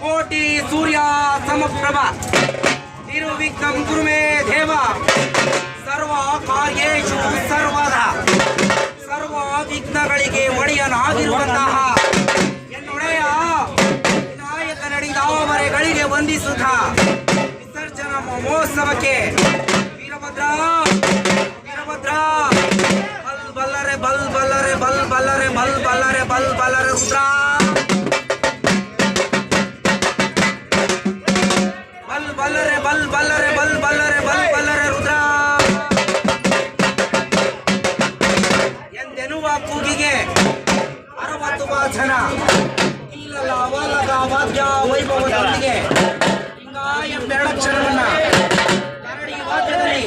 ಕೋಟಿ ಸೂರ್ಯ ಸಮಪ್ರಭ ನಿರ್ವಿಘ್ನಂ ಕುರು ಮೇ ದೇವ ಸರ್ವ ಕಾರ್ಯೇಷು ಸರ್ವದ ಸರ್ವ ವಿಘ್ನಗಳಿಗೆ ಒಡೆಯನಾಗಿರುವಂತಹ ಎನ್ನೊಡೆಯ ವಿನಾಯಕ ನಡೆದವರೆಗಳಿಗೆ ವಂದಿಸುತ್ತ ವಿಸರ್ಜನಾ ಮಹೋತ್ಸವಕ್ಕೆ ವೀರಭದ್ರ ವೀರಭದ್ರ ಬಲ್ ಬಲ್ಲರೆ ಬಲ್ ಬಲ್ಲರೆ ಬಲ್ ಬಲ್ಲರೆ ಬಲ್ ಬಲ್ಲರೆ ರುದ್ರ ಬಲ್ ಬಲ್ಲರೆ ಬಲ್ ಬಲ್ಲರೆ ಬಲ್ ಬಲ್ಲರೆ ರುದ್ರ ಎಂದೆನ್ನುವ ಕೂಗಿಗೆ 60 ವಾಚನ ಕೀಲಲ ಅವಲಗ ವಾದ್ಯ ವೈಭವದೊಂದಿಗೆ ಹಿಂಗ ಎಂಬೆರಡಕ್ಷರವನ್ನ ಕರಡಿ ವಾದ್ಯದಲ್ಲಿ